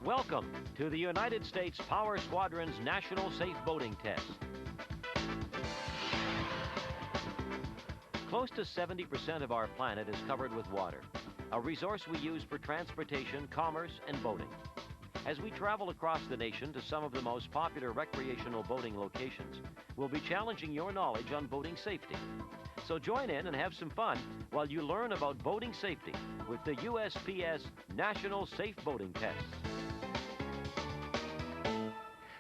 Welcome to the United States Power Squadron's National Safe Boating Test. Close to 70% of our planet is covered with water, a resource we use for transportation, commerce, and boating. As we travel across the nation to some of the most popular recreational boating locations, we'll be challenging your knowledge on boating safety. So join in and have some fun while you learn about boating safety with the USPS National Safe Boating Test.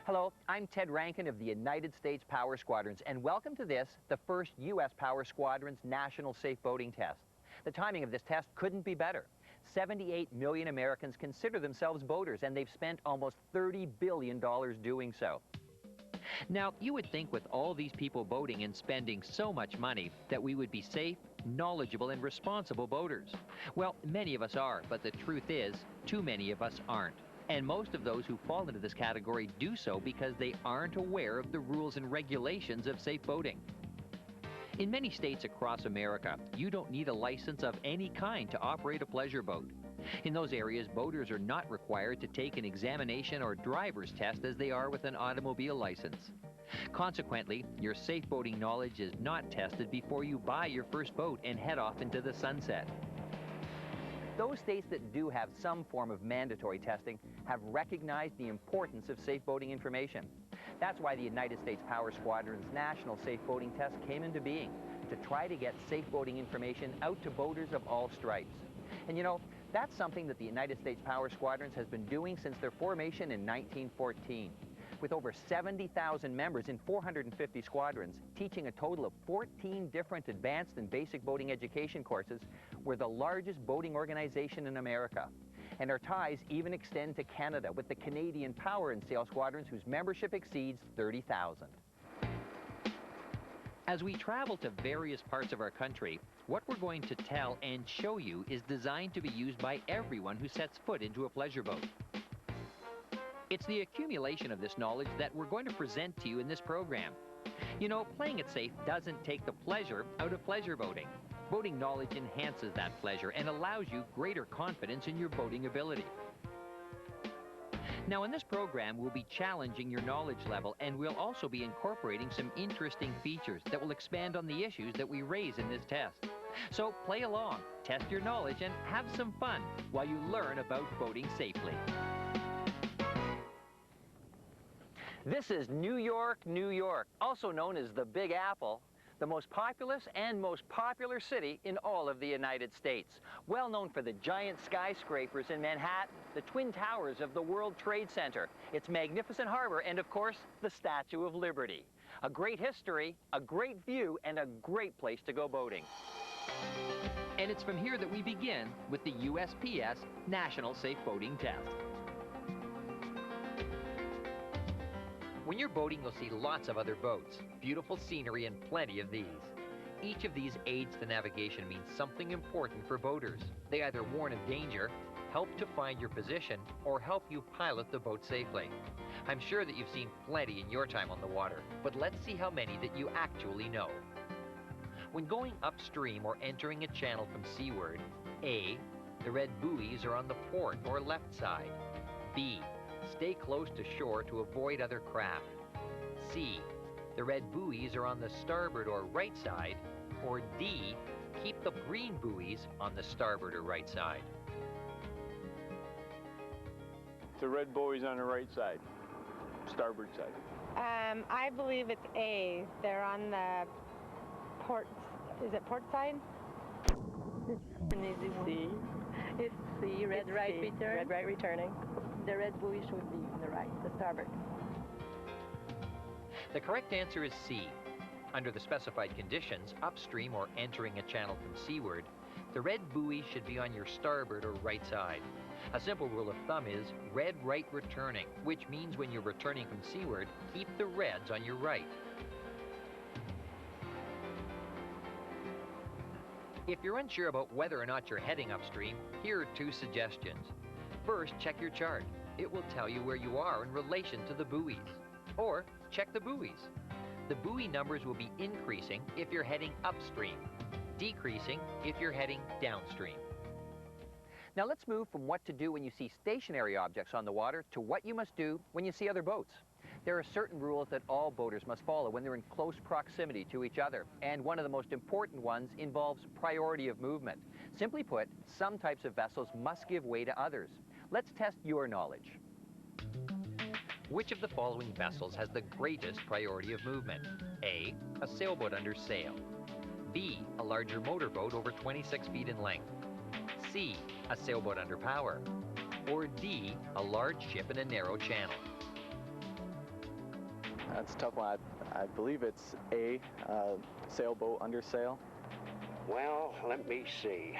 Hello, I'm Ted Rankin of the United States Power Squadrons, and welcome to this, the first U.S. Power Squadrons National Safe Boating Test. The timing of this test couldn't be better. 78 million Americans consider themselves boaters, and they've spent almost $30 billion doing so. Now, you would think with all these people boating and spending so much money that we would be safe, knowledgeable, and responsible boaters. Well, many of us are, but the truth is, too many of us aren't. And most of those who fall into this category do so because they aren't aware of the rules and regulations of safe boating. In many states across America, you don't need a license of any kind to operate a pleasure boat. In those areas, boaters are not required to take an examination or driver's test as they are with an automobile license. Consequently, your safe boating knowledge is not tested before you buy your first boat and head off into the sunset. Those states that do have some form of mandatory testing have recognized the importance of safe boating information. That's why the United States Power Squadron's National Safe Boating Test came into being, to try to get safe boating information out to boaters of all stripes. And you know, that's something that the United States Power Squadrons has been doing since their formation in 1914. With over 70,000 members in 450 squadrons, teaching a total of 14 different advanced and basic boating education courses, we're the largest boating organization in America. And our ties even extend to Canada with the Canadian Power and Sail Squadrons, whose membership exceeds 30,000. As we travel to various parts of our country, what we're going to tell and show you is designed to be used by everyone who sets foot into a pleasure boat. It's the accumulation of this knowledge that we're going to present to you in this program. You know, playing it safe doesn't take the pleasure out of pleasure boating. Boating knowledge enhances that pleasure and allows you greater confidence in your boating ability. Now, in this program, we'll be challenging your knowledge level, and we'll also be incorporating some interesting features that will expand on the issues that we raise in this test. So play along, test your knowledge, and have some fun while you learn about boating safely. This is New York, New York, also known as the Big Apple, the most populous and most popular city in all of the United States. Well known for the giant skyscrapers in Manhattan, the Twin Towers of the World Trade Center, its magnificent harbor, and of course, the Statue of Liberty. A great history, a great view, and a great place to go boating. And it's from here that we begin with the USPS National Safe Boating Test. When you're boating, you'll see lots of other boats, beautiful scenery, and plenty of these. Each of these aids to navigation means something important for boaters. They either warn of danger, help to find your position, or help you pilot the boat safely. I'm sure that you've seen plenty in your time on the water, but let's see how many that you actually know. When going upstream or entering a channel from seaward, A, the red buoys are on the port or left side. B, stay close to shore to avoid other craft. C, the red buoys are on the starboard or right side. Or D, keep the green buoys on the starboard or right side. The red buoys on the right side, starboard side. I believe it's A. They're on the port, is it port side? An easy one. C. It's C, red right C. return. Red right returning. The red buoy should be on the right, the starboard. The correct answer is C. Under the specified conditions, upstream or entering a channel from seaward, the red buoy should be on your starboard or right side. A simple rule of thumb is red right returning, which means when you're returning from seaward, keep the reds on your right. If you're unsure about whether or not you're heading upstream, here are two suggestions. First, check your chart. It will tell you where you are in relation to the buoys. Or check the buoys. The buoy numbers will be increasing if you're heading upstream, decreasing if you're heading downstream. Now let's move from what to do when you see stationary objects on the water to what you must do when you see other boats. There are certain rules that all boaters must follow when they're in close proximity to each other, and one of the most important ones involves priority of movement. Simply put, some types of vessels must give way to others. Let's test your knowledge. Which of the following vessels has the greatest priority of movement? A sailboat under sail. B, a larger motorboat over 26 feet in length. C, a sailboat under power. Or D, a large ship in a narrow channel. That's a tough one. I believe it's A, sailboat under sail. Well, let me see.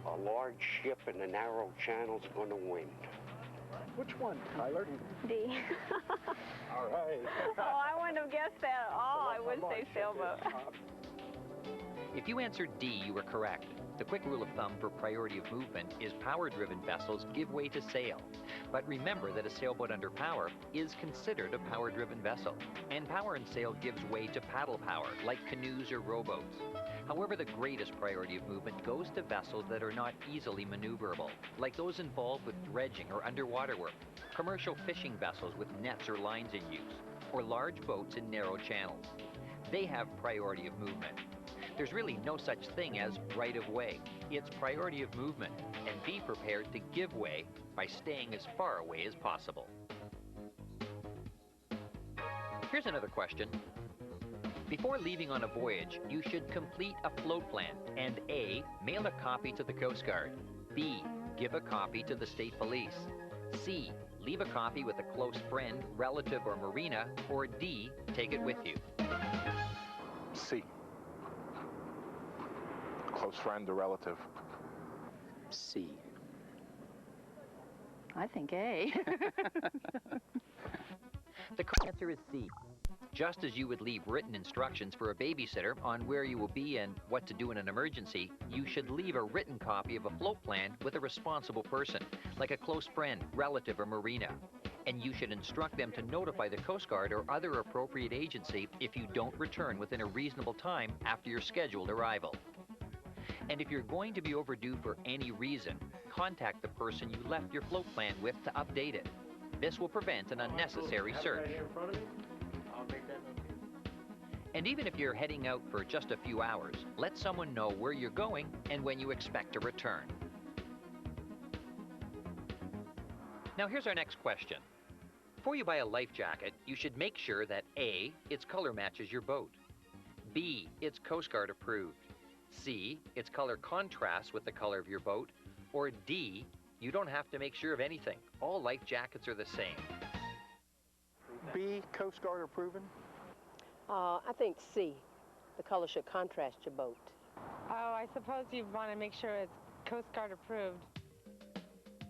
A large ship in a narrow channel's gonna win. Which one, Tyler? D. All right. Oh, I wouldn't have guessed that at all. I would say sailboat. If you answered D, you were correct. The quick rule of thumb for priority of movement is power-driven vessels give way to sail. But remember that a sailboat under power is considered a power-driven vessel. And power and sail gives way to paddle power, like canoes or rowboats. However, the greatest priority of movement goes to vessels that are not easily maneuverable, like those involved with dredging or underwater work, commercial fishing vessels with nets or lines in use, or large boats in narrow channels. They have priority of movement. There's really no such thing as right of way. It's priority of movement, and be prepared to give way by staying as far away as possible. Here's another question. Before leaving on a voyage, you should complete a float plan and A, mail a copy to the Coast Guard. B, give a copy to the state police. C, leave a copy with a close friend, relative, or marina. Or D, take it with you. C. Close friend or relative. C. I think A. The correct answer is C. Just as you would leave written instructions for a babysitter on where you will be and what to do in an emergency, you should leave a written copy of a float plan with a responsible person, like a close friend, relative, or marina. And you should instruct them to notify the Coast Guard or other appropriate agency if you don't return within a reasonable time after your scheduled arrival. And if you're going to be overdue for any reason, contact the person you left your float plan with to update it. This will prevent an unnecessary search. And even if you're heading out for just a few hours, let someone know where you're going and when you expect to return. Now here's our next question. Before you buy a life jacket, you should make sure that A, its color matches your boat. B, it's Coast Guard approved. C, its color contrasts with the color of your boat. Or D, you don't have to make sure of anything. All life jackets are the same. B, Coast Guard approving. I think C. The color should contrast your boat. Oh, I suppose you want to make sure it's Coast Guard approved.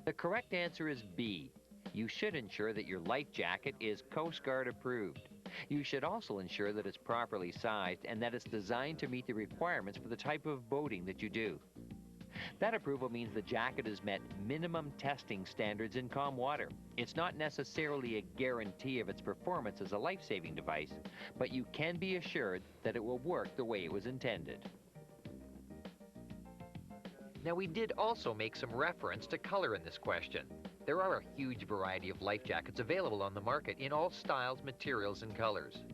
The correct answer is B. You should ensure that your life jacket is Coast Guard approved. You should also ensure that it's properly sized and that it's designed to meet the requirements for the type of boating that you do. That approval means the jacket has met minimum testing standards in calm water. It's not necessarily a guarantee of its performance as a life-saving device, but you can be assured that it will work the way it was intended. Now, we did also make some reference to color in this question. There are a huge variety of life jackets available on the market in all styles, materials, and colors.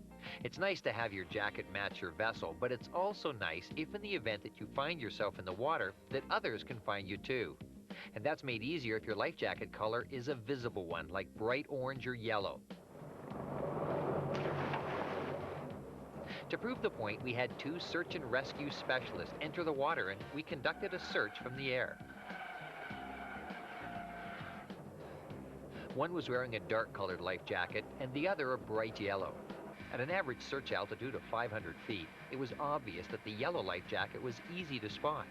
It's nice to have your jacket match your vessel, but it's also nice if in the event that you find yourself in the water, that others can find you too. And that's made easier if your life jacket color is a visible one, like bright orange or yellow. To prove the point, we had 2 search and rescue specialists enter the water and we conducted a search from the air. One was wearing a dark-colored life jacket and the other a bright yellow. At an average search altitude of 500 feet, it was obvious that the yellow life jacket was easy to spot,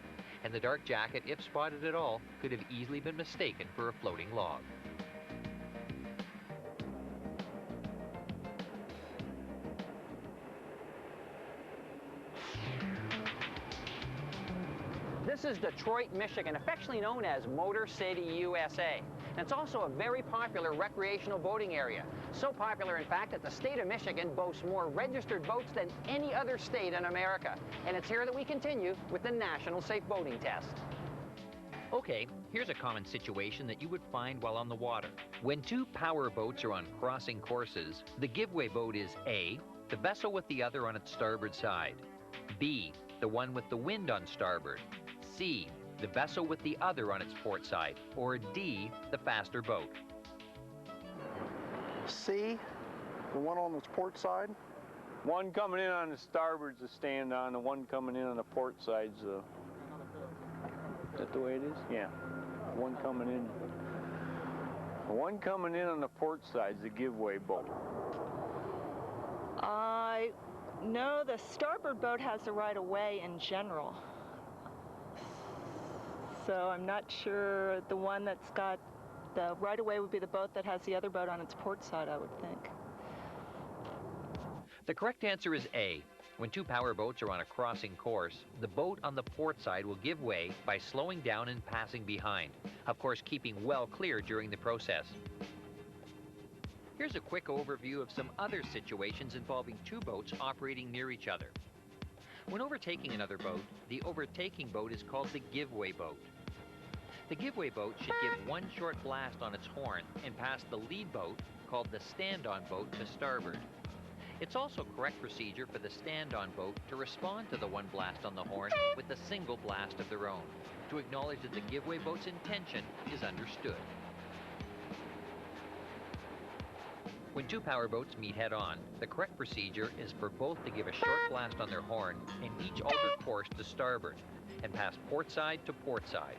and the dark jacket, if spotted at all, could have easily been mistaken for a floating log. This is Detroit, Michigan, affectionately known as Motor City, USA. And it's also a very popular recreational boating area. So popular, in fact, that the state of Michigan boasts more registered boats than any other state in America. And it's here that we continue with the National Safe Boating Test. Okay, here's a common situation that you would find while on the water. When two power boats are on crossing courses, the giveaway boat is A, the vessel with the other on its starboard side, B, the one with the wind on starboard, C, the vessel with the other on its port side, or D, the faster boat. C, the one on its port side. One coming in on the starboard's the stand on, the one coming in on the port side's the... Is that the way it is? Yeah. One coming in. The one coming in on the port side's the giveaway boat. No, the starboard boat has the right of way in general. So I'm not sure the one that's got the right of way would be the boat that has the other boat on its port side, I would think. The correct answer is A. When two power boats are on a crossing course, the boat on the port side will give way by slowing down and passing behind, of course keeping well clear during the process. Here's a quick overview of some other situations involving two boats operating near each other. When overtaking another boat, the overtaking boat is called the giveaway boat. The giveaway boat should give one short blast on its horn and pass the lead boat, called the stand-on boat, to starboard. It's also correct procedure for the stand-on boat to respond to the one blast on the horn with a single blast of their own, to acknowledge that the giveaway boat's intention is understood. When two power boats meet head-on, the correct procedure is for both to give a short blast on their horn and each alter course to starboard and pass port side to port side.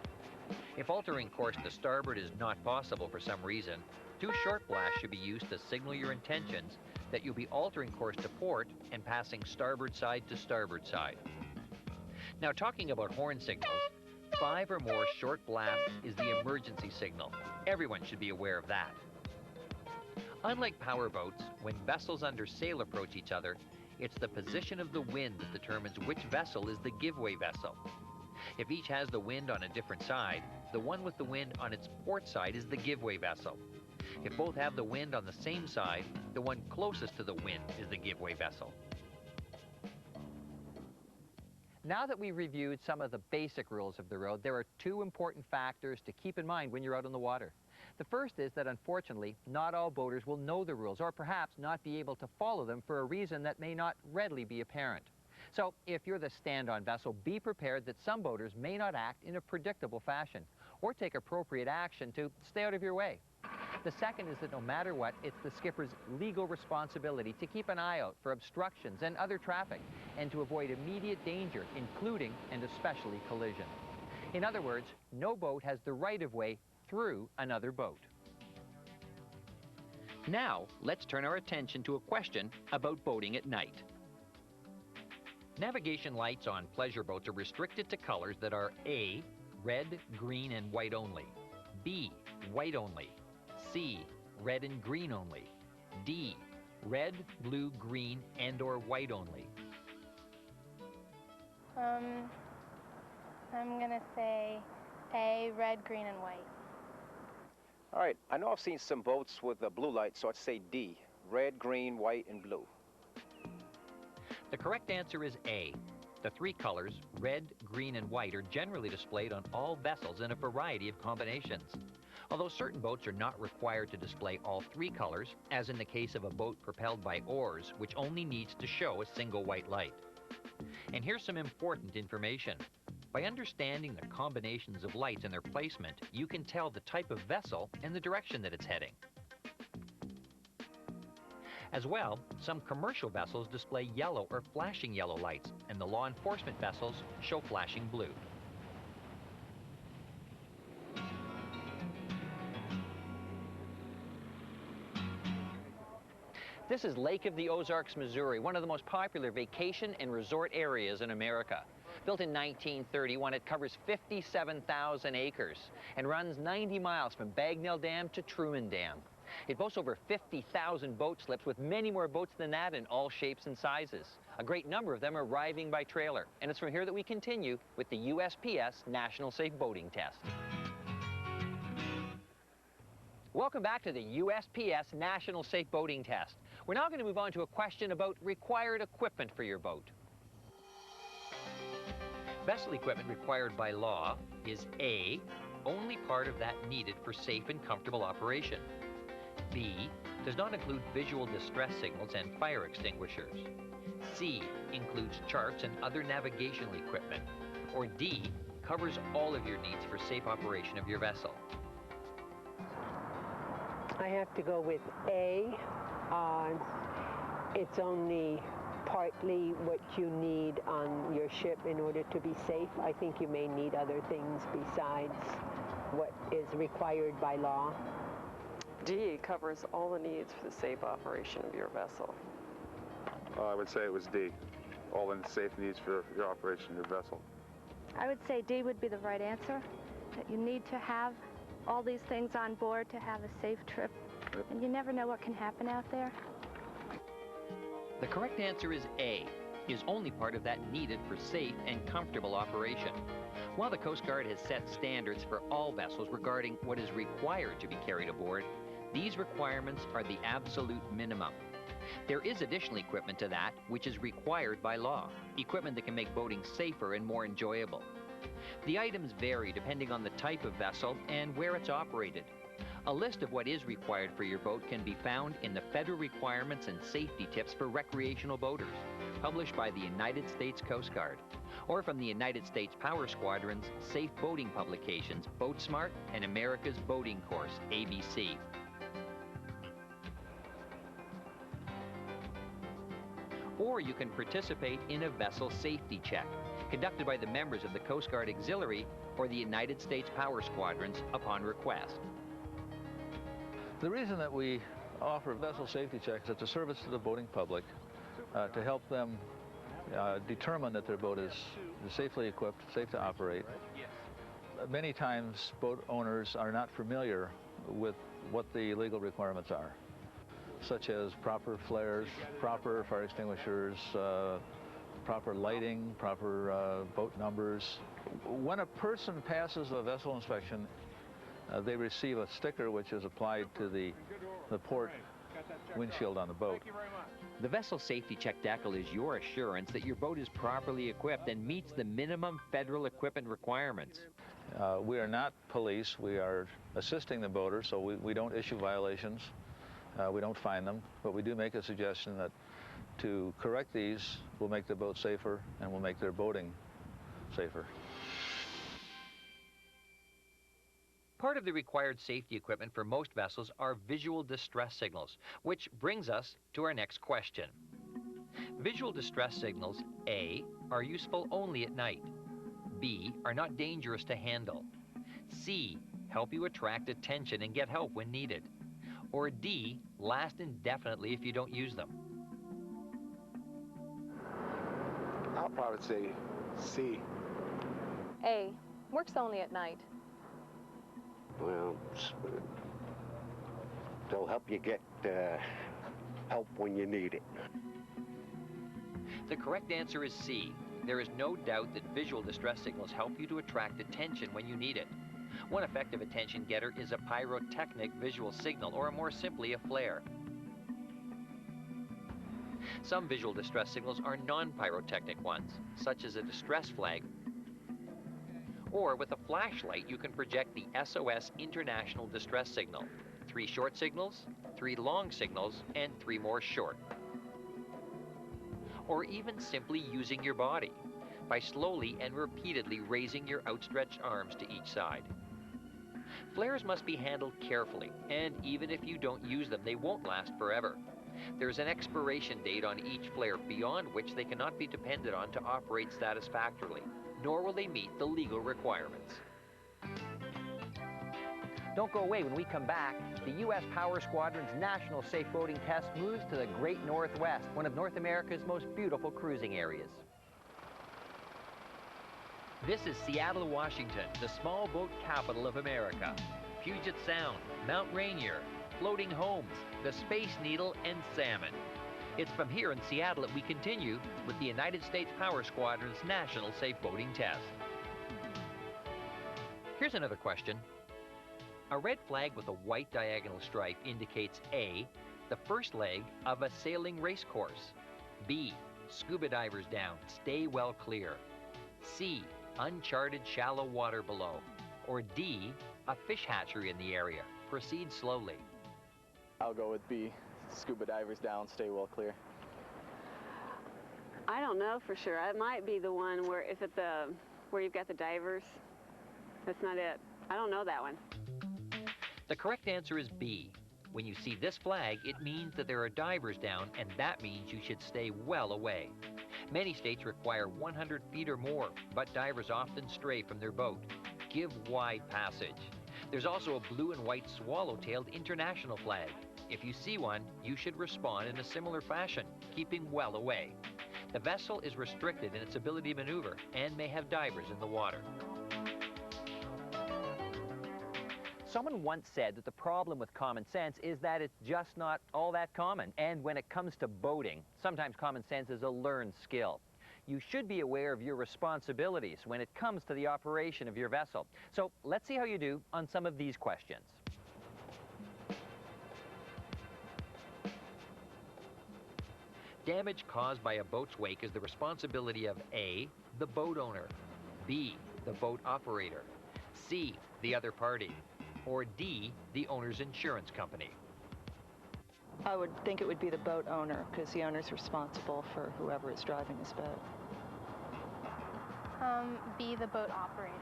If altering course to starboard is not possible for some reason, two short blasts should be used to signal your intentions that you'll be altering course to port and passing starboard side to starboard side. Now, talking about horn signals, 5 or more short blasts is the emergency signal. Everyone should be aware of that. Unlike power boats, when vessels under sail approach each other, it's the position of the wind that determines which vessel is the giveaway vessel. If each has the wind on a different side, the one with the wind on its port side is the giveaway vessel. If both have the wind on the same side, the one closest to the wind is the giveaway vessel. Now that we've reviewed some of the basic rules of the road, there are two important factors to keep in mind when you're out on the water. The first is that, unfortunately, not all boaters will know the rules, or perhaps not be able to follow them for a reason that may not readily be apparent. So, if you're the stand-on vessel, be prepared that some boaters may not act in a predictable fashion, or take appropriate action to stay out of your way. The second is that no matter what, it's the skipper's legal responsibility to keep an eye out for obstructions and other traffic, and to avoid immediate danger, including and especially collision. In other words, no boat has the right of way through another boat. Now, let's turn our attention to a question about boating at night. Navigation lights on pleasure boats are restricted to colors that are A, red, green, and white only, B, white only, C, red and green only, D, red, blue, green, and/or white only. I'm gonna say A, red, green, and white. All right, I know I've seen some boats with blue lights, so I'd say D, red, green, white, and blue. The correct answer is A. The three colors, red, green, and white, are generally displayed on all vessels in a variety of combinations. Although certain boats are not required to display all three colors, as in the case of a boat propelled by oars, which only needs to show a single white light. And here's some important information. By understanding the combinations of lights and their placement, you can tell the type of vessel and the direction that it's heading. As well, some commercial vessels display yellow or flashing yellow lights, and the law enforcement vessels show flashing blue. This is Lake of the Ozarks, Missouri, one of the most popular vacation and resort areas in America. Built in 1931, it covers 57,000 acres and runs 90 miles from Bagnell Dam to Truman Dam. It boasts over 50,000 boat slips, with many more boats than that in all shapes and sizes. A great number of them arriving by trailer. And it's from here that we continue with the USPS National Safe Boating Test. Welcome back to the USPS National Safe Boating Test. We're now going to move on to a question about required equipment for your boat. Vessel equipment required by law is A, only part of that needed for safe and comfortable operation. B, does not include visual distress signals and fire extinguishers. C, includes charts and other navigational equipment. Or D, covers all of your needs for safe operation of your vessel. I have to go with A. It's only partly what you need on your ship in order to be safe. I think you may need other things besides what is required by law. D covers all the needs for the safe operation of your vessel. I would say it was D. All the safe needs for your operation of your vessel. I would say D would be the right answer, that you need to have all these things on board to have a safe trip, and you never know what can happen out there. The correct answer is A, is only part of that needed for safe and comfortable operation. While the Coast Guard has set standards for all vessels regarding what is required to be carried aboard, these requirements are the absolute minimum. There is additional equipment to that which is required by law, equipment that can make boating safer and more enjoyable. The items vary depending on the type of vessel and where it's operated. A list of what is required for your boat can be found in the Federal Requirements and Safety Tips for Recreational Boaters, published by the United States Coast Guard, or from the United States Power Squadron's safe boating publications, Boat Smart and America's Boating Course, ABC. Or you can participate in a vessel safety check, conducted by the members of the Coast Guard Auxiliary or the United States Power Squadrons upon request. The reason that we offer vessel safety checks, it's a service to the boating public to help them determine that their boat is safely equipped, safe to operate. Many times boat owners are not familiar with what the legal requirements are, such as proper flares, proper fire extinguishers, proper lighting, proper boat numbers. When a person passes a vessel inspection, they receive a sticker which is applied to the port windshield on the boat. The vessel safety check decal is your assurance that your boat is properly equipped and meets the minimum federal equipment requirements. We are not police. We are assisting the boater, so we don't issue violations. We don't fine them, but we do make a suggestion that to correct these will make the boat safer and will make their boating safer. Part of the required safety equipment for most vessels are visual distress signals, which brings us to our next question. Visual distress signals, A, are useful only at night. B, are not dangerous to handle. C, help you attract attention and get help when needed. Or D, last indefinitely if you don't use them. I'll probably say C. A, works only at night. Well, they'll help you get help when you need it. The correct answer is C. There is no doubt that visual distress signals help you to attract attention when you need it. One effective attention getter is a pyrotechnic visual signal, or more simply, a flare. Some visual distress signals are non-pyrotechnic ones, such as a distress flag. Or with a flashlight, you can project the SOS International Distress Signal. 3 short signals, 3 long signals, and 3 more short. Or even simply using your body by slowly and repeatedly raising your outstretched arms to each side. Flares must be handled carefully, and even if you don't use them, they won't last forever. There's an expiration date on each flare beyond which they cannot be depended on to operate satisfactorily, nor will they meet the legal requirements. Don't go away. When we come back, the U.S. Power Squadron's National Safe Boating Test moves to the Great Northwest, one of North America's most beautiful cruising areas. This is Seattle, Washington, the small boat capital of America. Puget Sound, Mount Rainier, floating homes, the Space Needle, and salmon. It's from here in Seattle that we continue with the United States Power Squadron's National Safe Boating Test. Here's another question. A red flag with a white diagonal stripe indicates A, the first leg of a sailing race course. B, scuba divers down, stay well clear. C, uncharted shallow water below. Or D, a fish hatchery in the area, proceed slowly. I'll go with B, scuba divers down, stay well clear. I don't know for sure. It might be the one where where you've got the divers. That's not it. I don't know that one. The correct answer is B. When you see this flag, it means that there are divers down, and that means you should stay well away. Many states require 100 feet or more, but divers often stray from their boat. Give wide passage. There's also a blue and white swallow-tailed international flag. If you see one, you should respond in a similar fashion, keeping well away. The vessel is restricted in its ability to maneuver and may have divers in the water. Someone once said that the problem with common sense is that it's just not all that common. And when it comes to boating, sometimes common sense is a learned skill. You should be aware of your responsibilities when it comes to the operation of your vessel. So let's see how you do on some of these questions. Damage caused by a boat's wake is the responsibility of A, the boat owner, B, the boat operator, C, the other party, or D, the owner's insurance company. I would think it would be the boat owner, because the owner's responsible for whoever is driving this boat. B, the boat operator.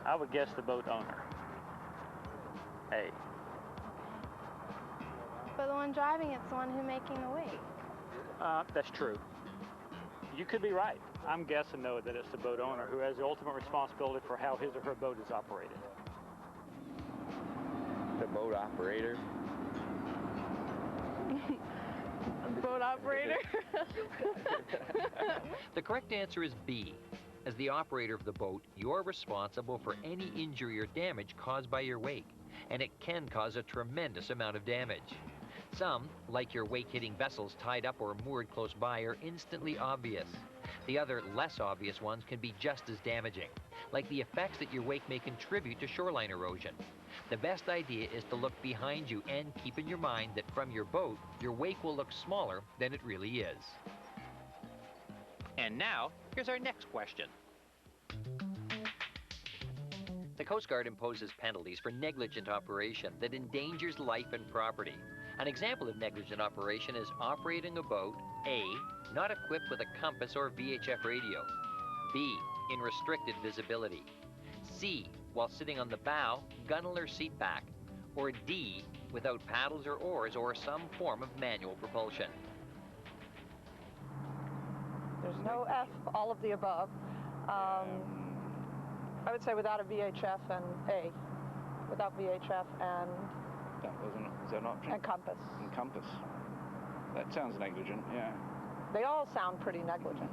I would guess the boat owner. A. But the one driving it's the one who's making the wake. That's true. You could be right. I'm guessing, though, that it's the boat owner who has the ultimate responsibility for how his or her boat is operated. The boat operator? Boat operator? The correct answer is B. As the operator of the boat, you're responsible for any injury or damage caused by your wake, and it can cause a tremendous amount of damage. Some, like your wake-hitting vessels tied up or moored close by, are instantly obvious. The other, less obvious ones can be just as damaging, like the effects that your wake may contribute to shoreline erosion. The best idea is to look behind you and keep in your mind that from your boat, your wake will look smaller than it really is. And now, here's our next question. The Coast Guard imposes penalties for negligent operation that endangers life and property. An example of negligent operation is operating a boat, A, not equipped with a compass or VHF radio, B, in restricted visibility, C, while sitting on the bow, gunnel or seat back, or D, without paddles or oars or some form of manual propulsion. There's no F, all of the above. I would say without a VHF and A. Without VHF and... Is that an option? And compass. And compass. That sounds negligent, yeah. They all sound pretty negligent.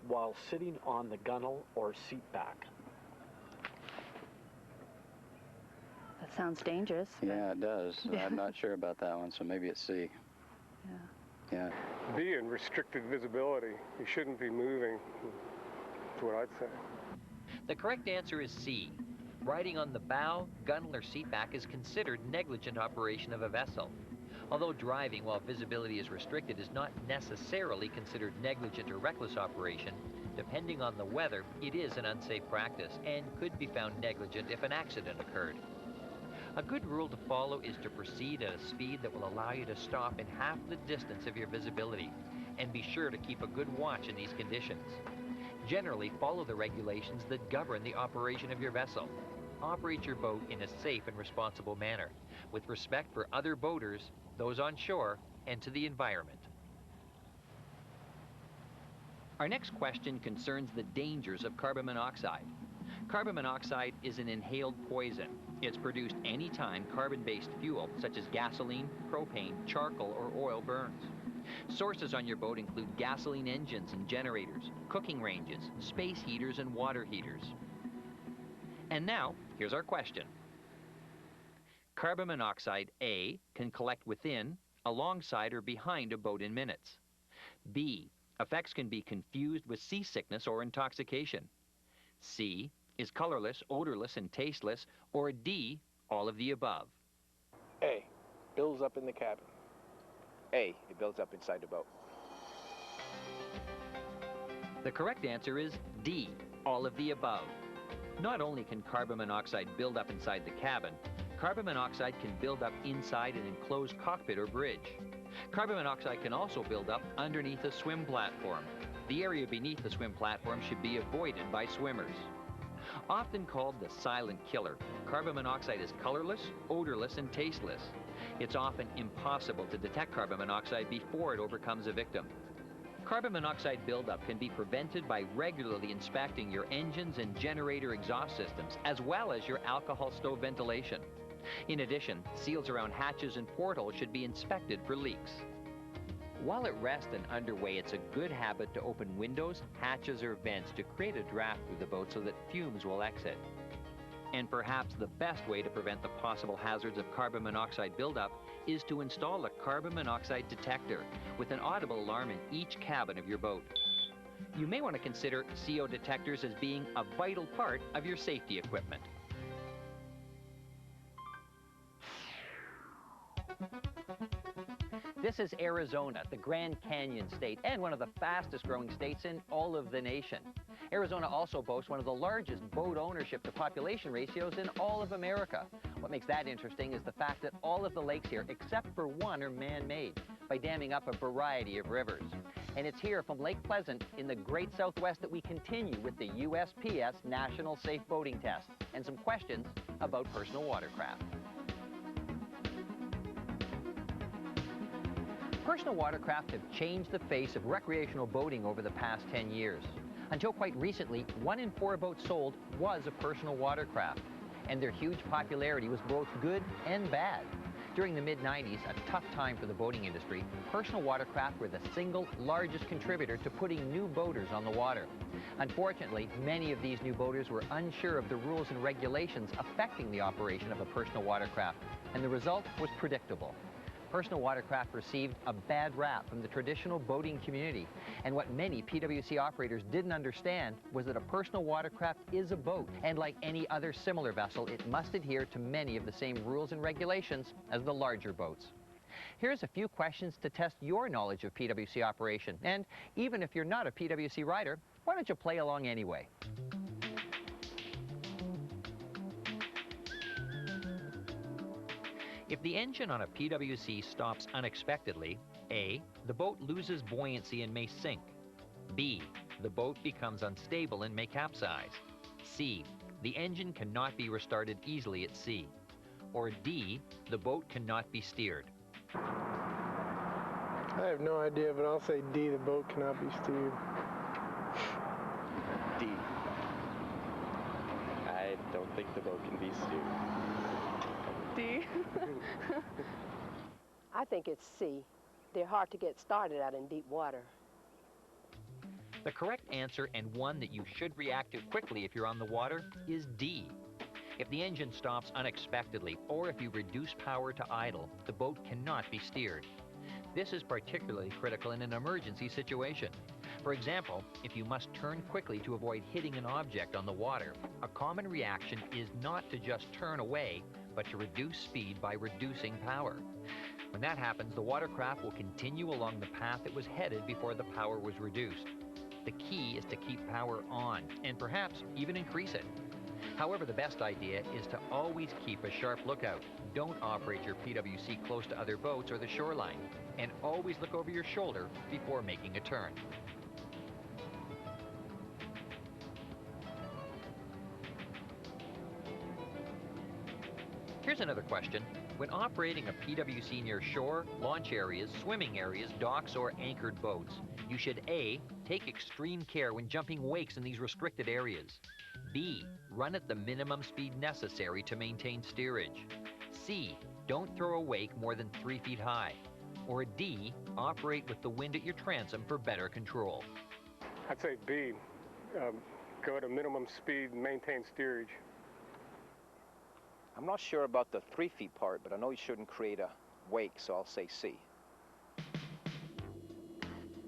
While sitting on the gunnel or seat back. That sounds dangerous. Yeah, it does. Yeah. I'm not sure about that one, so maybe it's C. Yeah. B, in restricted visibility. You shouldn't be moving. That's what I'd say. The correct answer is C. Riding on the bow, gunnel, or seat back is considered negligent operation of a vessel. Although driving while visibility is restricted is not necessarily considered negligent or reckless operation, depending on the weather, it is an unsafe practice and could be found negligent if an accident occurred. A good rule to follow is to proceed at a speed that will allow you to stop in half the distance of your visibility, and be sure to keep a good watch in these conditions. Generally, follow the regulations that govern the operation of your vessel. Operate your boat in a safe and responsible manner, with respect for other boaters, those on shore, and to the environment. Our next question concerns the dangers of carbon monoxide. Carbon monoxide is an inhaled poison. It's produced anytime carbon-based fuel, such as gasoline, propane, charcoal, or oil burns. Sources on your boat include gasoline engines and generators, cooking ranges, space heaters, and water heaters. And now, here's our question. Carbon monoxide, A, can collect within, alongside, or behind a boat in minutes. B, effects can be confused with seasickness or intoxication. C, is colorless, odorless, and tasteless, or D, all of the above? A, builds up in the cabin. A, it builds up inside the boat. The correct answer is D, all of the above. Not only can carbon monoxide build up inside the cabin, carbon monoxide can build up inside an enclosed cockpit or bridge. Carbon monoxide can also build up underneath a swim platform. The area beneath the swim platform should be avoided by swimmers. Often called the silent killer, carbon monoxide is colorless, odorless, and tasteless. It's often impossible to detect carbon monoxide before it overcomes a victim. Carbon monoxide buildup can be prevented by regularly inspecting your engines and generator exhaust systems, as well as your alcohol stove ventilation. In addition, seals around hatches and portholes should be inspected for leaks. While at rest and underway, it's a good habit to open windows, hatches, or vents to create a draft through the boat so that fumes will exit. And perhaps the best way to prevent the possible hazards of carbon monoxide buildup is to install a carbon monoxide detector with an audible alarm in each cabin of your boat. You may want to consider CO detectors as being a vital part of your safety equipment. This is Arizona, the Grand Canyon state, and one of the fastest growing states in all of the nation. Arizona also boasts one of the largest boat ownership to population ratios in all of America. What makes that interesting is the fact that all of the lakes here, except for one, are man-made by damming up a variety of rivers. And it's here from Lake Pleasant in the great Southwest that we continue with the USPS National Safe Boating Test and some questions about personal watercraft. Personal watercraft have changed the face of recreational boating over the past 10 years. Until quite recently, 1 in 4 boats sold was a personal watercraft, and their huge popularity was both good and bad. During the mid-90s, a tough time for the boating industry, personal watercraft were the single largest contributor to putting new boaters on the water. Unfortunately, many of these new boaters were unsure of the rules and regulations affecting the operation of a personal watercraft, and the result was predictable. Personal watercraft received a bad rap from the traditional boating community, and what many PWC operators didn't understand was that a personal watercraft is a boat, and like any other similar vessel, it must adhere to many of the same rules and regulations as the larger boats. Here's a few questions to test your knowledge of PWC operation, and even if you're not a PWC rider, why don't you play along anyway? If the engine on a PWC stops unexpectedly, A, the boat loses buoyancy and may sink. B, the boat becomes unstable and may capsize. C, the engine cannot be restarted easily at sea. Or D, the boat cannot be steered. I have no idea, but I'll say D, the boat cannot be steered. D. I don't think the boat can be steered. D. I think it's C. They're hard to get started out in deep water. The correct answer, and one that you should react to quickly if you're on the water, is D. If the engine stops unexpectedly, or if you reduce power to idle, the boat cannot be steered. This is particularly critical in an emergency situation. For example, if you must turn quickly to avoid hitting an object on the water, a common reaction is not to just turn away, but to reduce speed by reducing power. When that happens, the watercraft will continue along the path it was headed before the power was reduced. The key is to keep power on, and perhaps even increase it. However, the best idea is to always keep a sharp lookout. Don't operate your PWC close to other boats or the shoreline, and always look over your shoulder before making a turn. Here's another question. When operating a PWC near shore, launch areas, swimming areas, docks, or anchored boats, you should A, take extreme care when jumping wakes in these restricted areas. B, run at the minimum speed necessary to maintain steerage. C, don't throw a wake more than 3 feet high. Or D, operate with the wind at your transom for better control. I'd say B, go at a minimum speed, maintain steerage. I'm not sure about the 3 feet part, but I know you shouldn't create a wake, so I'll say C.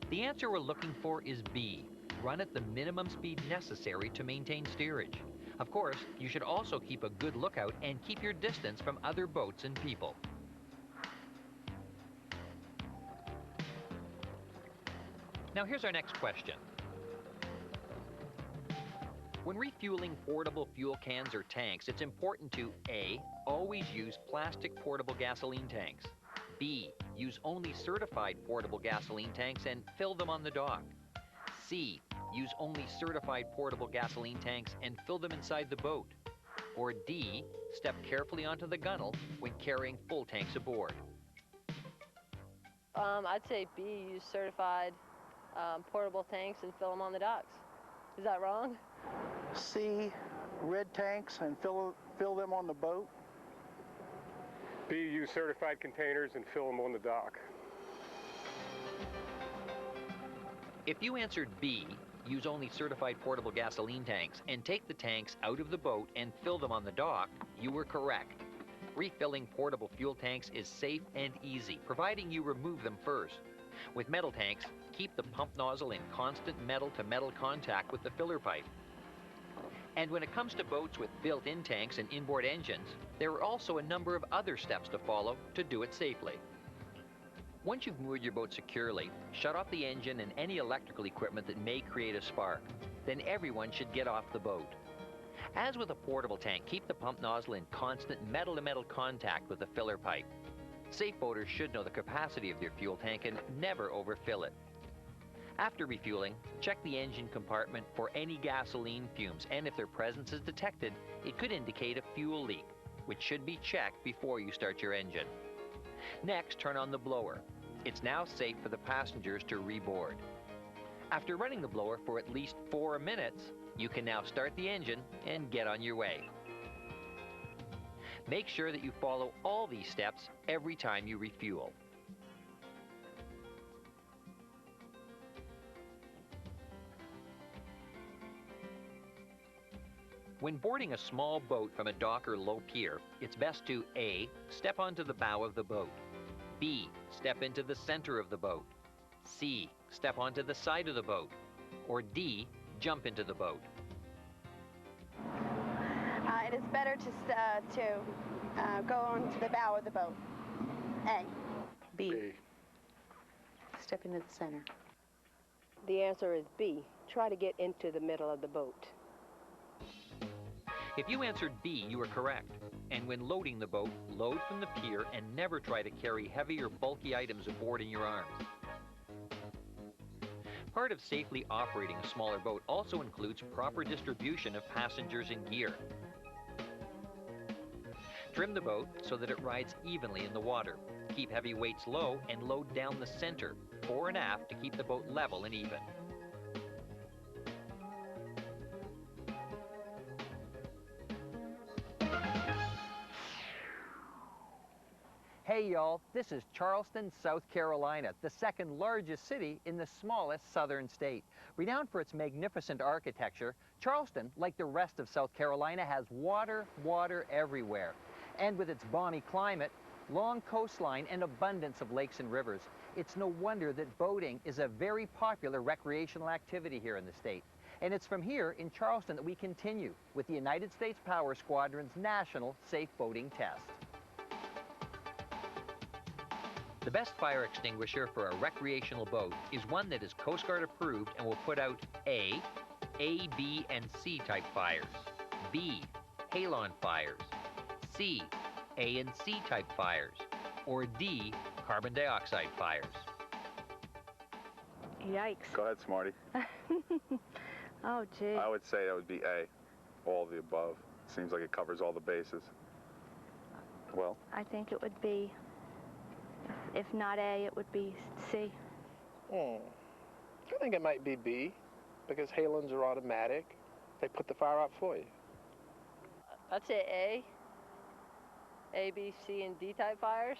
The answer we're looking for is B. Run at the minimum speed necessary to maintain steerage. Of course, you should also keep a good lookout and keep your distance from other boats and people. Now here's our next question. When refueling portable fuel cans or tanks, it's important to A, always use plastic portable gasoline tanks. B, use only certified portable gasoline tanks and fill them on the dock. C, use only certified portable gasoline tanks and fill them inside the boat. Or D, step carefully onto the gunnel when carrying full tanks aboard. I'd say B, use certified portable tanks and fill them on the docks. Is that wrong? C, red tanks and fill them on the boat. B, use certified containers and fill them on the dock. If you answered B, use only certified portable gasoline tanks and take the tanks out of the boat and fill them on the dock, you were correct. Refilling portable fuel tanks is safe and easy, providing you remove them first. With metal tanks, keep the pump nozzle in constant metal-to-metal contact with the filler pipe. And when it comes to boats with built-in tanks and inboard engines, there are also a number of other steps to follow to do it safely. Once you've moored your boat securely, shut off the engine and any electrical equipment that may create a spark. Then everyone should get off the boat. As with a portable tank, keep the pump nozzle in constant metal-to-metal contact with the filler pipe. Safe boaters should know the capacity of their fuel tank and never overfill it. After refueling, check the engine compartment for any gasoline fumes, and if their presence is detected, it could indicate a fuel leak, which should be checked before you start your engine. Next, turn on the blower. It's now safe for the passengers to reboard. After running the blower for at least 4 minutes, you can now start the engine and get on your way. Make sure that you follow all these steps every time you refuel. When boarding a small boat from a dock or low pier, it's best to A, step onto the bow of the boat. B, step into the center of the boat. C, step onto the side of the boat. Or D, jump into the boat. It is better to go onto the bow of the boat. A. B. Step into the center. The answer is B. Try to get into the middle of the boat. If you answered B, you were correct. And when loading the boat, load from the pier and never try to carry heavy or bulky items aboard in your arms. Part of safely operating a smaller boat also includes proper distribution of passengers and gear. Trim the boat so that it rides evenly in the water. Keep heavy weights low and load down the center, fore and aft, to keep the boat level and even. Hey y'all, this is Charleston, South Carolina, the second largest city in the smallest southern state. Renowned for its magnificent architecture, Charleston, like the rest of South Carolina, has water everywhere. And with its balmy climate, long coastline, and abundance of lakes and rivers, it's no wonder that boating is a very popular recreational activity here in the state. And it's from here in Charleston that we continue with the United States Power Squadron's National Safe Boating Test. The best fire extinguisher for a recreational boat is one that is Coast Guard approved and will put out A, B, and C type fires, B, halon fires, C, A and C type fires, or D, carbon dioxide fires. Yikes. Go ahead, Smarty. Oh, gee. I would say that would be A, all of the above. Seems like it covers all the bases. Well? I think it would be, if not A, it would be C. I think it might be B, because halons are automatic. They put the fire out for you. I'd say A, B, C, and D type fires.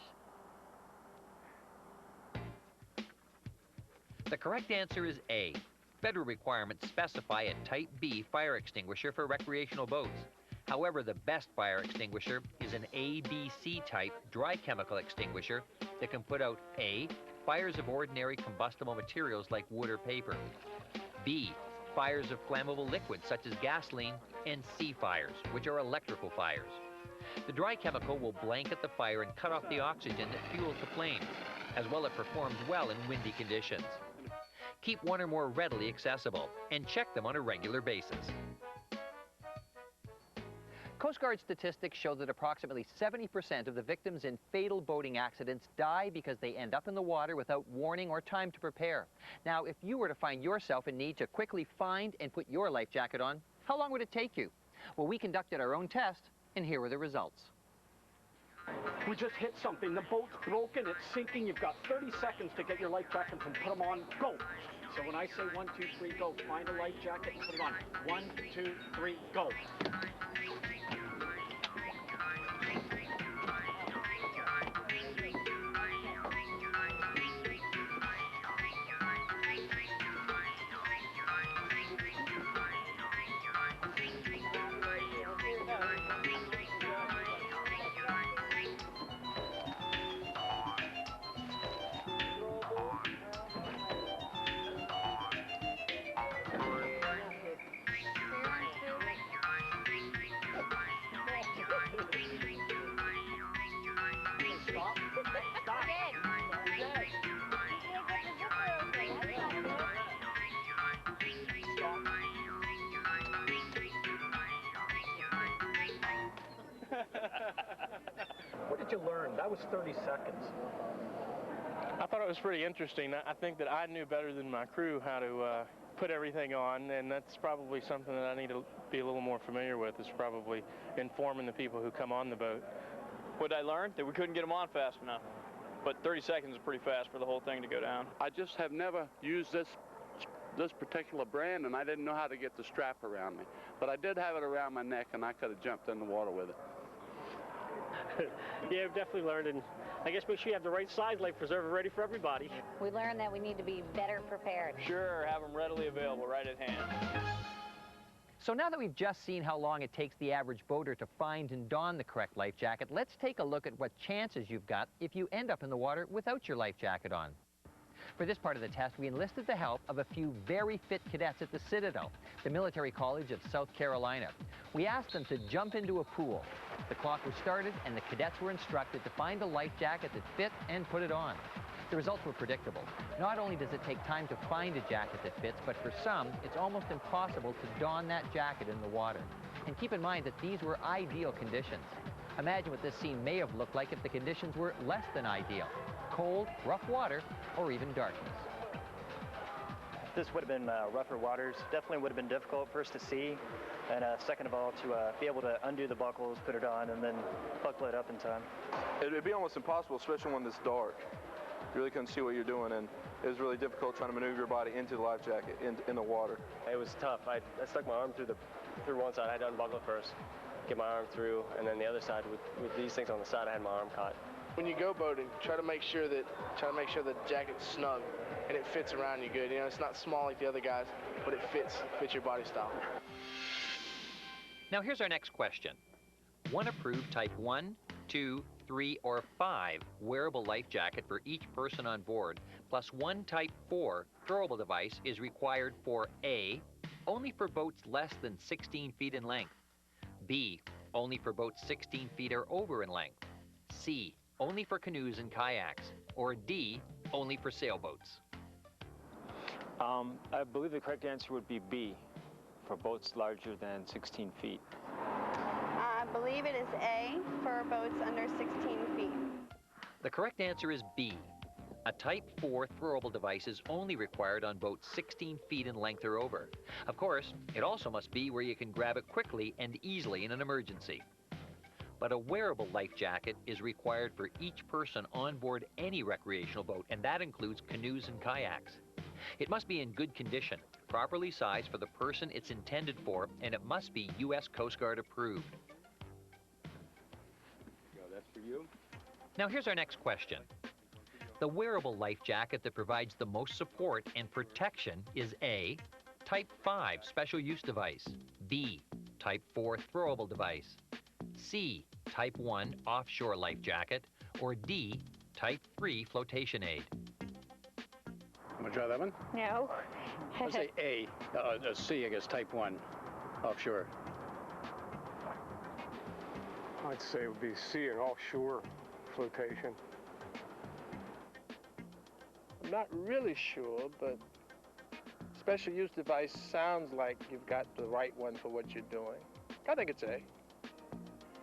The correct answer is A. Federal requirements specify a Type B fire extinguisher for recreational boats. However, the best fire extinguisher is an ABC type dry chemical extinguisher that can put out A, fires of ordinary combustible materials like wood or paper, B, fires of flammable liquids such as gasoline, and C fires, which are electrical fires. The dry chemical will blanket the fire and cut off the oxygen that fuels the flames. As well, it performs well in windy conditions. Keep one or more readily accessible, and check them on a regular basis. Coast Guard statistics show that approximately 70% of the victims in fatal boating accidents die because they end up in the water without warning or time to prepare. Now, if you were to find yourself in need to quickly find and put your life jacket on, how long would it take you? Well, we conducted our own test, and here were the results. We just hit something. The boat's broken. It's sinking. You've got 30 seconds to get your life jackets and put them on. Go. So when I say 1, 2, 3, go, find a life jacket and put it on. 1, 2, 3, go. What did you learn? That was 30 seconds. I thought it was pretty interesting. I think that I knew better than my crew how to put everything on, and that's probably something that I need to be a little more familiar with, is probably informing the people who come on the boat. What I learned? That we couldn't get them on fast enough. But 30 seconds is pretty fast for the whole thing to go down. I just have never used this particular brand, and I didn't know how to get the strap around me. But I did have it around my neck, and I could have jumped in the water with it. Yeah, I've definitely learned, and I guess make sure you have the right size life preserver ready for everybody. We learned that we need to be better prepared. Sure, have them readily available right at hand. So now that we've just seen how long it takes the average boater to find and don the correct life jacket, let's take a look at what chances you've got if you end up in the water without your life jacket on. For this part of the test, we enlisted the help of a few very fit cadets at the Citadel, the military college of South Carolina. We asked them to jump into a pool. The clock was started, and the cadets were instructed to find a life jacket that fit and put it on. The results were predictable. Not only does it take time to find a jacket that fits, but for some, it's almost impossible to don that jacket in the water. And keep in mind that these were ideal conditions. Imagine what this scene may have looked like if the conditions were less than ideal. Cold, rough water, or even darkness. This would have been rougher waters. Definitely would have been difficult first to see, and second of all to be able to undo the buckles, put it on, and then buckle it up in time. It would be almost impossible, especially when it's dark. You really couldn't see what you're doing, and it was really difficult trying to maneuver your body into the life jacket, in the water. It was tough. I stuck my arm through one side. I had to unbuckle it first, get my arm through, and then the other side with these things on the side, I had my arm caught. When you go boating, try to make sure the jacket's snug and it fits around you good. You know, it's not small like the other guys, but it fits your body style. Now here's our next question. One approved Type 1, 2, 3, or 5 wearable life jacket for each person on board, plus one Type 4 throwable device is required for A, only for boats less than 16 feet in length, B, only for boats 16 feet or over in length, C, only for canoes and kayaks, or D, only for sailboats? I believe the correct answer would be B, for boats larger than 16 feet. I believe it is A, for boats under 16 feet. The correct answer is B. A Type 4 throwable device is only required on boats 16 feet in length or over. Of course, it also must be where you can grab it quickly and easily in an emergency. But a wearable life jacket is required for each person on board any recreational boat, and that includes canoes and kayaks. It must be in good condition, properly sized for the person it's intended for, and it must be U.S. Coast Guard approved. That's for you. Now here's our next question. The wearable life jacket that provides the most support and protection is A, Type 5 special use device, B, Type 4 throwable device, C, Type 1 offshore life jacket, or D, Type 3 flotation aid. Want to try that one? No. Let's say A, C, I guess, type 1, offshore. I'd say it would be C, an offshore flotation. I'm not really sure, but special use device sounds like you've got the right one for what you're doing. I think it's A.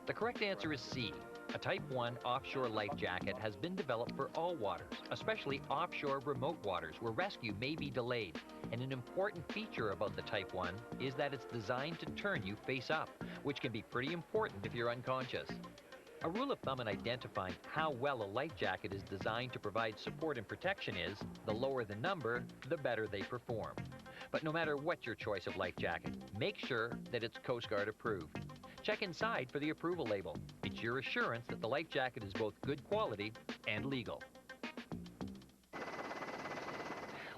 The correct answer is C. A Type 1 offshore life jacket has been developed for all waters, especially offshore remote waters where rescue may be delayed. And an important feature about the Type 1 is that it's designed to turn you face up, which can be pretty important if you're unconscious. A rule of thumb in identifying how well a life jacket is designed to provide support and protection is, the lower the number, the better they perform. But no matter what your choice of life jacket, make sure that it's Coast Guard approved. Check inside for the approval label. It's your assurance that the life jacket is both good quality and legal.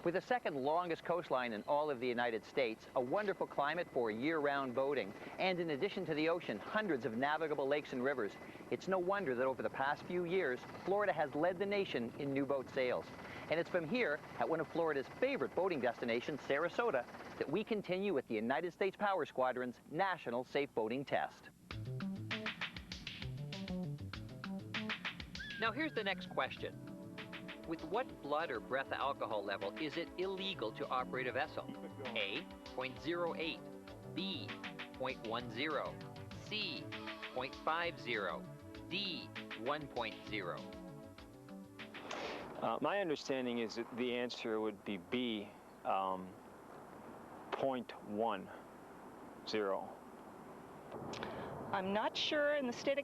With the second longest coastline in all of the United States, a wonderful climate for year-round boating, and in addition to the ocean, hundreds of navigable lakes and rivers, it's no wonder that over the past few years, Florida has led the nation in new boat sales. And it's from here, at one of Florida's favorite boating destinations, Sarasota, that we continue with the United States Power Squadron's National Safe Boating Test. Now here's the next question. With what blood or breath alcohol level is it illegal to operate a vessel? A, 0.08, B, 0.10, C, 0.50, D, 1.0. My understanding is that the answer would be B, 0.10. I'm not sure. In the state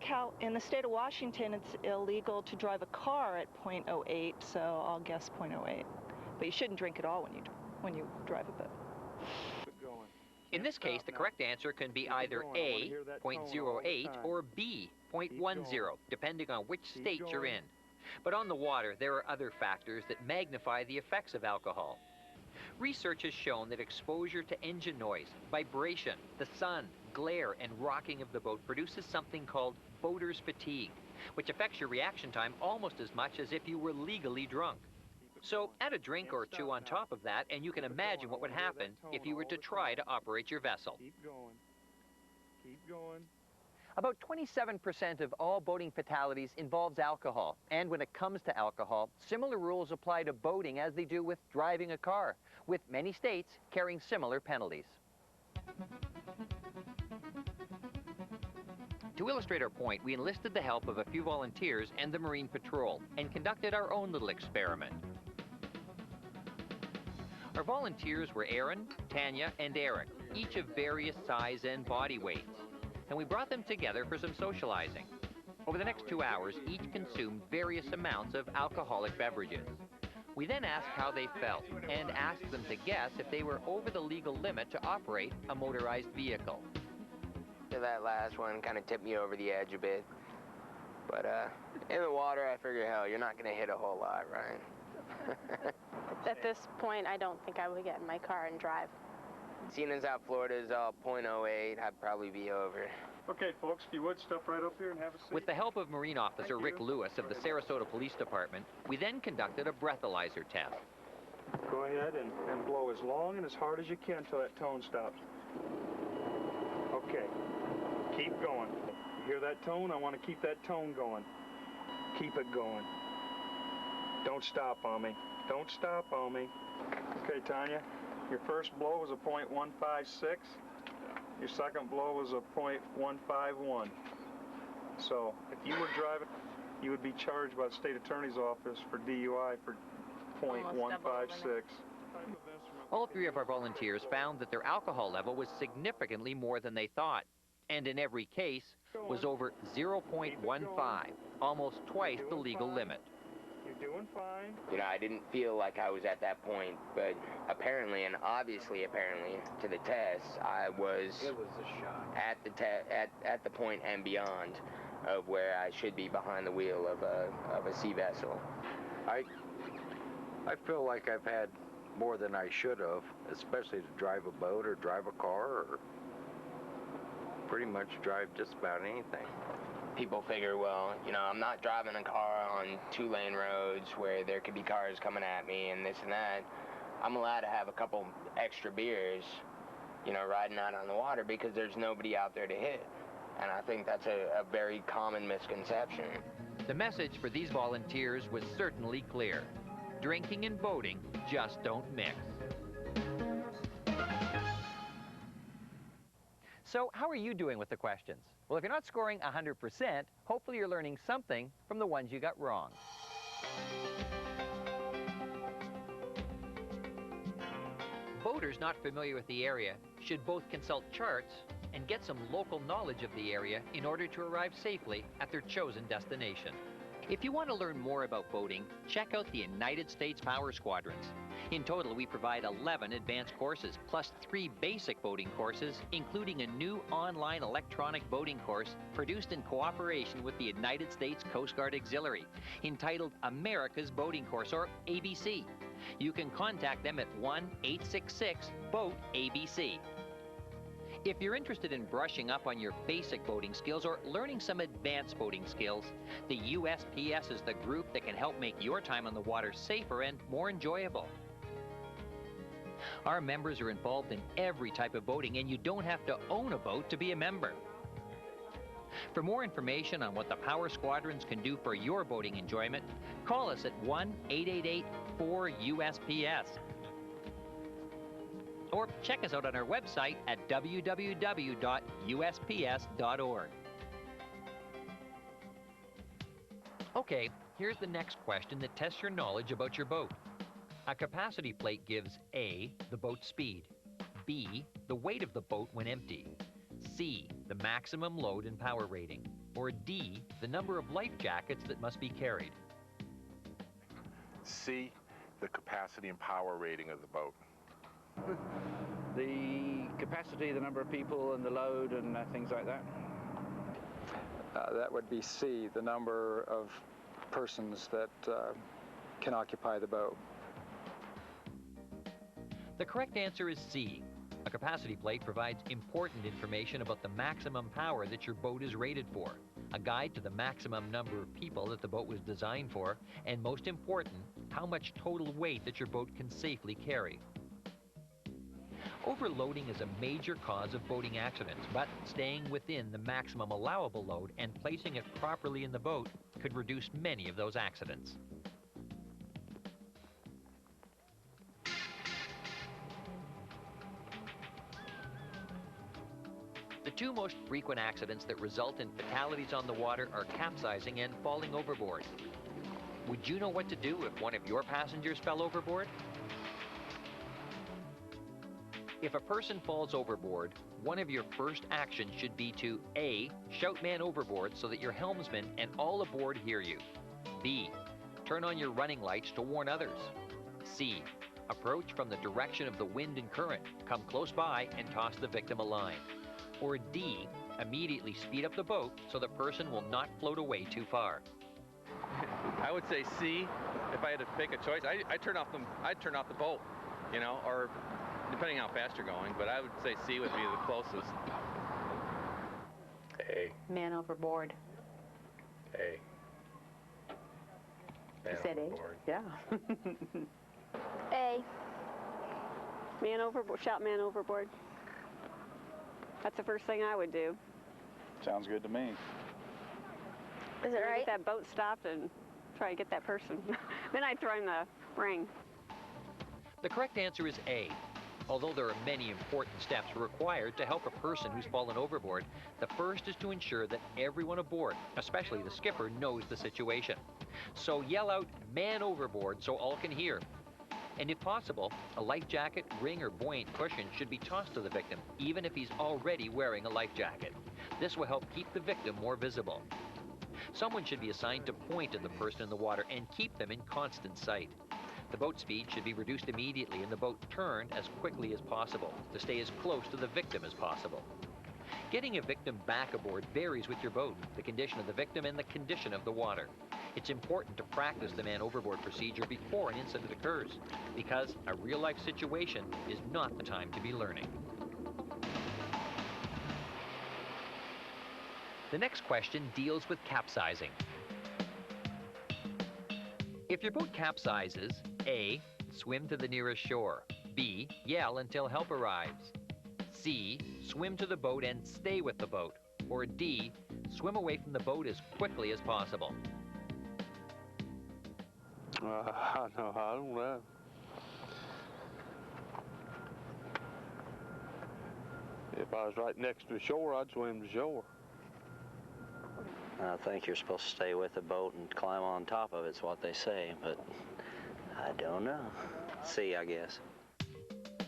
of Washington, it's illegal to drive a car at 0.08, so I'll guess 0.08. But you shouldn't drink at all when you drive a boat. In this case, the correct answer can be either A, 0.08, or B, 0.10, depending on which state you're in. But on the water, there are other factors that magnify the effects of alcohol. Research has shown that exposure to engine noise, vibration, the sun, glare, and rocking of the boat produces something called boater's fatigue, which affects your reaction time almost as much as if you were legally drunk. So add a drink or two on top of that, and you can imagine what would happen if you were to try to operate your vessel. Keep going. Keep going. About 27% of all boating fatalities involves alcohol. And when it comes to alcohol, similar rules apply to boating as they do with driving a car, with many states carrying similar penalties. To illustrate our point, we enlisted the help of a few volunteers and the Marine Patrol and conducted our own little experiment. Our volunteers were Aaron, Tanya, and Eric, each of various size and body weights, and we brought them together for some socializing. Over the next 2 hours, each consumed various amounts of alcoholic beverages. We then asked how they felt and asked them to guess if they were over the legal limit to operate a motorized vehicle. That last one kind of tipped me over the edge a bit. But in the water, I figure, hell, you're not going to hit a whole lot, right? At this point, I don't think I would get in my car and drive. Seeing as how Florida is all 0.08, I'd probably be over. Okay, folks, if you would, step right up here and have a seat. With the help of Marine Officer Rick Lewis of the Sarasota Police Department, we then conducted a breathalyzer test. Go ahead and blow as long and as hard as you can until that tone stops. Okay, keep going. You hear that tone? I want to keep that tone going. Keep it going. Don't stop on me. Don't stop on me. Okay, Tanya, your first blow was a 0.156. Your second blow was a 0.151. So if you were driving, you would be charged by the state attorney's office for DUI for 0.156. All three of our volunteers found that their alcohol level was significantly more than they thought, and in every case was over 0.15, almost twice the legal limit. You're doing fine. You know, I didn't feel like I was at that point, but apparently, and obviously apparently, to the test, I was at the point and beyond of where I should be behind the wheel of a sea vessel. I feel like I've had more than I should have, especially to drive a boat or drive a car or pretty much drive just about anything. People figure, well, you know, I'm not driving a car on 2-lane roads where there could be cars coming at me and this and that. I'm allowed to have a couple extra beers, you know, riding out on the water because there's nobody out there to hit. And I think that's a very common misconception. The message for these volunteers was certainly clear. Drinking and boating just don't mix. So how are you doing with the questions? Well, if you're not scoring 100%, hopefully you're learning something from the ones you got wrong. Boaters not familiar with the area should both consult charts and get some local knowledge of the area in order to arrive safely at their chosen destination. If you want to learn more about boating, check out the United States Power Squadrons. In total, we provide 11 advanced courses, plus 3 basic boating courses, including a new online electronic boating course produced in cooperation with the United States Coast Guard Auxiliary, entitled America's Boating Course, or ABC. You can contact them at 1-866-BOAT-ABC. If you're interested in brushing up on your basic boating skills or learning some advanced boating skills, the USPS is the group that can help make your time on the water safer and more enjoyable. Our members are involved in every type of boating, and you don't have to own a boat to be a member. For more information on what the Power Squadrons can do for your boating enjoyment, call us at 1-888-4USPS. Or check us out on our website at www.usps.org. Okay, here's the next question that tests your knowledge about your boat. A capacity plate gives A, the boat's speed, B, the weight of the boat when empty, C, the maximum load and power rating, or D, the number of life jackets that must be carried. C, the capacity and power rating of the boat. The capacity, the number of people and the load and things like that. That would be C, the number of persons that can occupy the boat. The correct answer is C. A capacity plate provides important information about the maximum power that your boat is rated for, a guide to the maximum number of people that the boat was designed for, and most important, how much total weight that your boat can safely carry. Overloading is a major cause of boating accidents, but staying within the maximum allowable load and placing it properly in the boat could reduce many of those accidents. The two most frequent accidents that result in fatalities on the water are capsizing and falling overboard. Would you know what to do if one of your passengers fell overboard? If a person falls overboard, one of your first actions should be to A, shout man overboard so that your helmsman and all aboard hear you. B, turn on your running lights to warn others. C, approach from the direction of the wind and current, come close by and toss the victim a line. Or D, immediately speed up the boat so the person will not float away too far. I would say C. If I had to pick a choice, I'd turn off the boat, you know, or depending how fast you're going, but I would say C would be the closest. A. Man overboard. A. Man Said overboard. A? Yeah. A. Man overboard. Shout man overboard. That's the first thing I would do. Sounds good to me. Is it right? Get that boat stopped and try to get that person. Then I'd throw in the ring. The correct answer is A. Although there are many important steps required to help a person who's fallen overboard, the first is to ensure that everyone aboard, especially the skipper, knows the situation. So yell out, man overboard, so all can hear. And if possible, a life jacket, ring, or buoyant cushion should be tossed to the victim, even if he's already wearing a life jacket. This will help keep the victim more visible. Someone should be assigned to point at the person in the water and keep them in constant sight. The boat speed should be reduced immediately and the boat turned as quickly as possible to stay as close to the victim as possible. Getting a victim back aboard varies with your boat, the condition of the victim, and the condition of the water. It's important to practice the man overboard procedure before an incident occurs, because a real-life situation is not the time to be learning. The next question deals with capsizing. If your boat capsizes, A, Swim to the nearest shore. B. Yell until help arrives. C. Swim to the boat and stay with the boat. Or D. Swim away from the boat as quickly as possible. I don't know. If I was right next to the shore, I'd swim to shore. I think you're supposed to stay with the boat and climb on top of it, is what they say, but I don't know. C, I guess.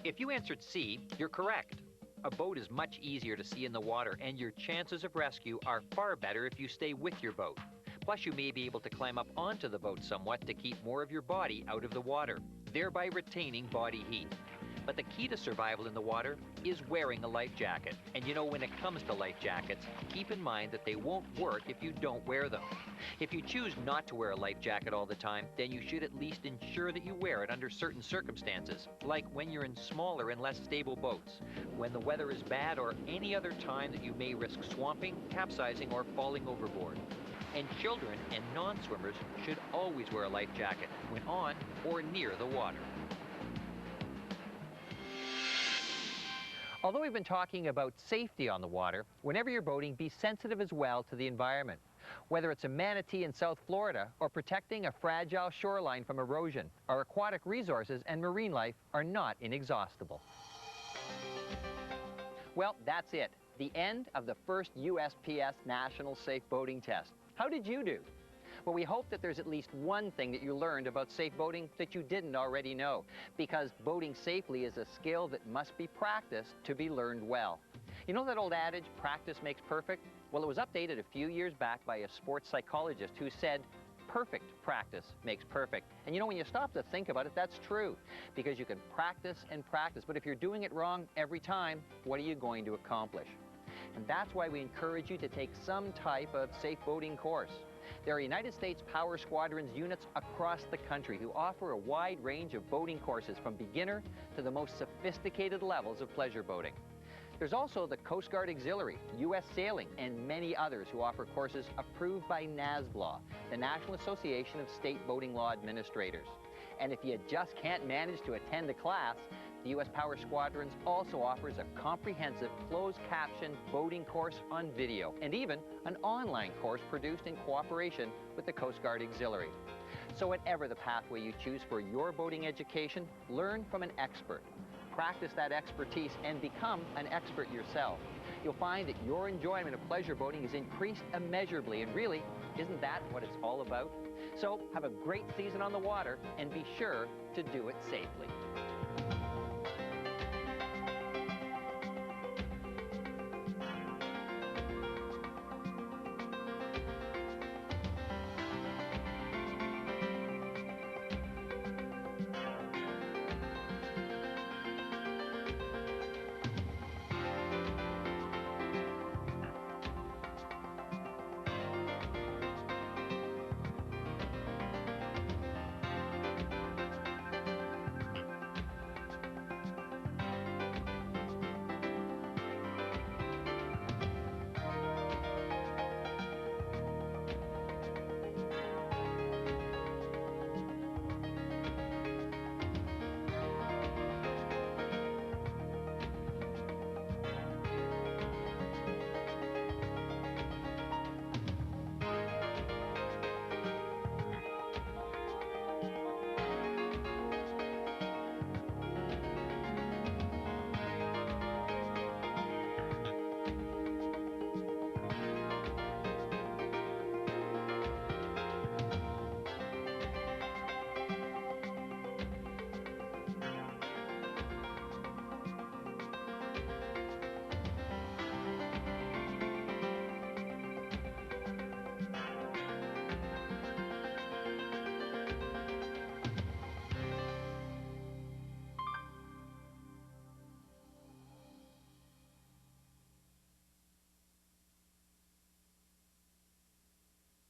If you answered C, you're correct. A boat is much easier to see in the water, and your chances of rescue are far better if you stay with your boat. Plus, you may be able to climb up onto the boat somewhat to keep more of your body out of the water, thereby retaining body heat. But the key to survival in the water is wearing a life jacket. And you know, when it comes to life jackets, keep in mind that they won't work if you don't wear them. If you choose not to wear a life jacket all the time, then you should at least ensure that you wear it under certain circumstances, like when you're in smaller and less stable boats, when the weather is bad, or any other time that you may risk swamping, capsizing, or falling overboard. And children and non-swimmers should always wear a life jacket when on or near the water. Although we've been talking about safety on the water, whenever you're boating, be sensitive as well to the environment. Whether it's a manatee in South Florida or protecting a fragile shoreline from erosion, our aquatic resources and marine life are not inexhaustible. Well, that's it. The end of the first USPS National Safe Boating Test. How did you do? Well, we hope that there's at least one thing that you learned about safe boating that you didn't already know, because boating safely is a skill that must be practiced to be learned well. You know that old adage, practice makes perfect? Well, it was updated a few years back by a sports psychologist who said, perfect practice makes perfect. And you know, when you stop to think about it, that's true, because you can practice and practice, but if you're doing it wrong every time, what are you going to accomplish? And that's why we encourage you to take some type of safe boating course. There are United States Power Squadrons units across the country who offer a wide range of boating courses from beginner to the most sophisticated levels of pleasure boating. There's also the Coast Guard Auxiliary, U.S. Sailing, and many others who offer courses approved by NASBLA, the National Association of State Boating Law Administrators. And if you just can't manage to attend a class, the U.S. Power Squadrons also offers a comprehensive closed-caption boating course on video, and even an online course produced in cooperation with the Coast Guard Auxiliary. So whatever the pathway you choose for your boating education, learn from an expert. Practice that expertise and become an expert yourself. You'll find that your enjoyment of pleasure boating is increased immeasurably, and really, isn't that what it's all about? So have a great season on the water, and be sure to do it safely.